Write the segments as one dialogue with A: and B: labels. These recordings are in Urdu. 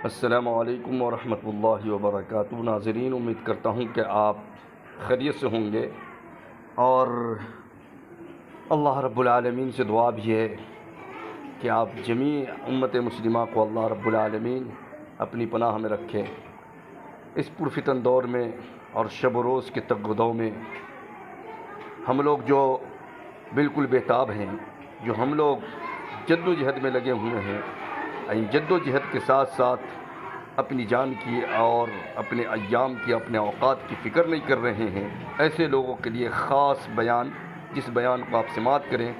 A: السلام علیکم ورحمۃ اللہ وبرکاتہ۔ ناظرین، امید کرتا ہوں کہ آپ خیریت سے ہوں گے، اور اللہ رب العالمین سے دعا بھی ہے کہ آپ جمیع امت مسلمہ کو اللہ رب العالمین اپنی پناہ میں رکھے۔ اس پرفتن دور میں اور شب و روز کے تگدو میں ہم لوگ جو بالکل بےتاب ہیں، جو ہم لوگ جد و جہد میں لگے ہوئے ہیں، ان جد و جہد کے ساتھ ساتھ اپنی جان کی اور اپنے ایام کی، اپنے اوقات کی فکر نہیں کر رہے ہیں، ایسے لوگوں کے لیے خاص بیان، جس بیان کو آپ سماعت کریں،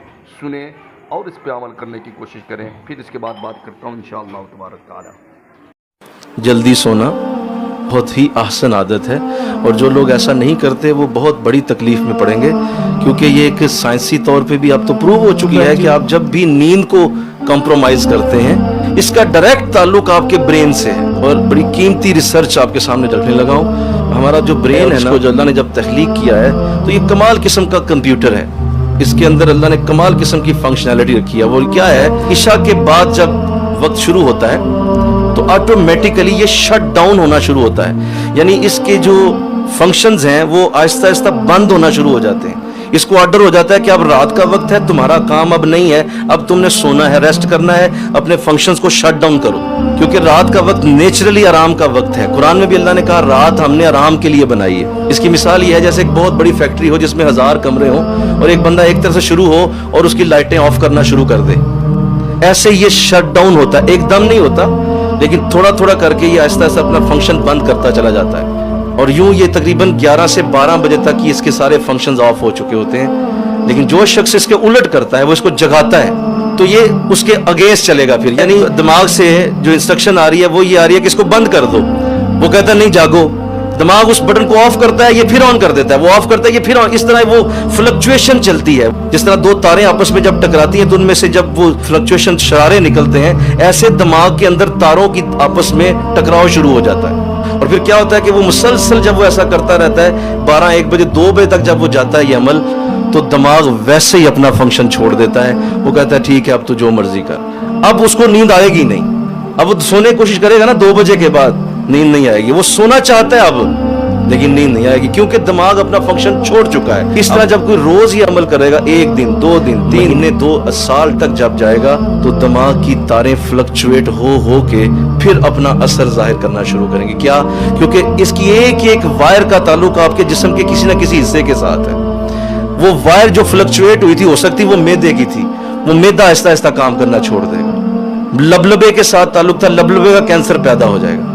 A: سنیں اور اس پہ عمل کرنے کی کوشش کریں۔ پھر اس کے بعد بات کرتا ہوں انشاءاللہ تبارک تعالی۔
B: جلدی سونا بہت ہی احسن عادت ہے، اور جو لوگ ایسا نہیں کرتے وہ بہت بڑی تکلیف میں پڑیں گے، کیونکہ یہ ایک سائنسی طور پہ بھی اب تو پروو ہو چکی ہے کہ آپ جب بھی نیند کو کمپرومائز کرتے ہیں، اس کا ڈائریکٹ تعلق آپ کے برین سے ہے۔ اور بڑی قیمتی ریسرچ آپ کے سامنے رکھنے لگا ہوں۔ ہمارا جو برین ہے نا، جو اللہ نے جب تخلیق کیا ہے تو یہ کمال قسم کا کمپیوٹر ہے۔ اس کے اندر اللہ نے کمال قسم کی فنکشنالٹی رکھی ہے۔ وہ کیا ہے؟ عشاء کے بعد جب وقت شروع ہوتا ہے تو آٹومیٹیکلی یہ شٹ ڈاؤن ہونا شروع ہوتا ہے، یعنی اس کے جو فنکشنز ہیں وہ آہستہ آہستہ بند ہونا شروع ہو جاتے ہیں۔ اس کو آرڈر ہو جاتا ہے کہ اب رات کا وقت ہے، تمہارا کام اب نہیں ہے، اب تم نے سونا ہے، ریسٹ کرنا ہے، اپنے فنکشنز کو شٹ ڈاؤن کرو، کیونکہ رات کا وقت نیچرلی آرام کا وقت ہے۔ قرآن میں بھی اللہ نے کہا رات ہم نے آرام کے لیے بنائی ہے۔ اس کی مثال یہ ہے جیسے ایک بہت بڑی فیکٹری ہو جس میں 1000 کمرے ہوں، اور ایک بندہ ایک طرف سے شروع ہو اور اس کی لائٹیں آف کرنا شروع کر دے۔ ایسے یہ شٹ ڈاؤن ہوتا ہے، ایک دم نہیں ہوتا، لیکن تھوڑا تھوڑا کر کے یہ آہستہ آہستہ اپنا فنکشن بند کرتا چلا جاتا ہے، اور یوں یہ تقریباً 11 سے 12 بجے تک اس کے سارے فنکشنز آف ہو چکے ہوتے ہیں۔ لیکن جو شخص اس کے الٹ کرتا ہے، وہ اس کو جگاتا ہے، تو یہ اس کے اگینسٹ چلے گا پھر، یعنی دماغ سے جو انسٹرکشن آ رہی ہے وہ یہ آ رہی ہے کہ اس کو بند کر دو، وہ کہتا ہے نہیں جاگو، دماغ اس بٹن کو آف کرتا ہے، یہ پھر آن کر دیتا ہے، وہ آف کرتا ہے، یہ پھر آن، اس طرح وہ فلکچویشن چلتی ہے۔ جس طرح دو تاریں آپس میں جب ٹکراتی ہیں تو ان میں سے جب وہ فلکچویشن شرارے نکلتے ہیں، ایسے دماغ کے اندر تاروں کی آپس میں ٹکراؤ شروع ہو جاتا ہے، اور پھر کیا ہوتا ہے کہ وہ مسلسل جب وہ ایسا کرتا رہتا ہے 12 1 بجے 2 بجے تک جب وہ جاتا ہے یہ عمل، تو دماغ ویسے ہی اپنا فنکشن چھوڑ دیتا ہے، وہ کہتا ہے ٹھیک ہے اب تو جو مرضی کر۔ اب اس کو نیند آئے گی نہیں، اب وہ سونے کی کوشش کرے گا نا 2 بجے کے بعد، نیند نہیں آئے گی، وہ سونا چاہتا ہے اب، لیکن نیند نہیں آئے گی کیونکہ دماغ اپنا فنکشن چھوڑ چکا ہے۔ اس طرح جب کوئی روز یہ عمل کرے گا، 1 دن 2 دن 3 مہینے 2 سال تک جب جائے گا، تو دماغ کی تاریں فلکچویٹ ہو کے پھر اپنا اثر ظاہر کرنا شروع کریں گے۔ کیا؟ کیونکہ اس کی ایک وائر کا تعلق آپ کے جسم کے کسی نہ کسی حصے کے ساتھ ہے۔ وہ وائر جو فلکچویٹ ہوئی تھی، ہو سکتی وہ میدے کی تھی، وہ میدا آہستہ آہستہ کام کرنا چھوڑ دے گا۔ لبلبے کے ساتھ تعلق تھا، لبلبے کا کینسر پیدا ہو جائے گا۔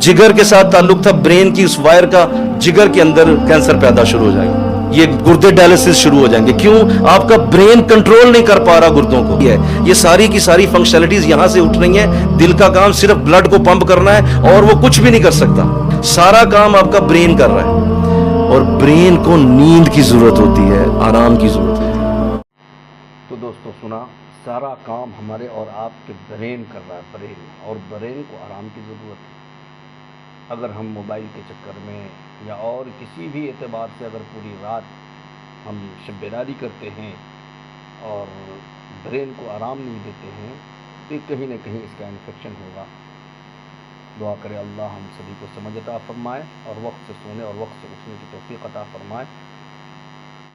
B: جگر کے ساتھ تعلق تھا، برین کی اس وائر کا، جگر کے اندر کینسر پیدا شروع ہو جائے گا۔ یہ گردے ڈائلسس شروع ہو جائیں گے۔ کیوں؟ آپ کا برین کنٹرول نہیں کر پا رہا گردوں کو۔ یہ ساری کی ساری فنکشنلٹیز یہاں سے اٹھ رہی ہیں۔ دل کا کام صرف بلڈ کو پمپ کرنا ہے، اور وہ کچھ بھی نہیں کر سکتا، سارا کام آپ کا برین کر رہا ہے، اور برین کو نیند کی ضرورت ہوتی ہے، آرام کی ضرورت ہے۔
A: تو دوستو سنا، سارا کام ہمارے اور آپ کے برین کر رہا ہے، برین، اور برین کو آرام کی ضرورت ہے۔ اگر ہم موبائل کے چکر میں یا اور کسی بھی اعتبار سے اگر پوری رات ہم شب بیداری کرتے ہیں اور برین کو آرام نہیں دیتے ہیں، تو کہیں نہ کہیں اس کا انفیکشن ہوگا۔ دعا کرے اللہ ہم سبھی کو سمجھ عطا فرمائے، اور وقت سے سونے اور وقت سے اٹھنے کی توفیق عطا فرمائے۔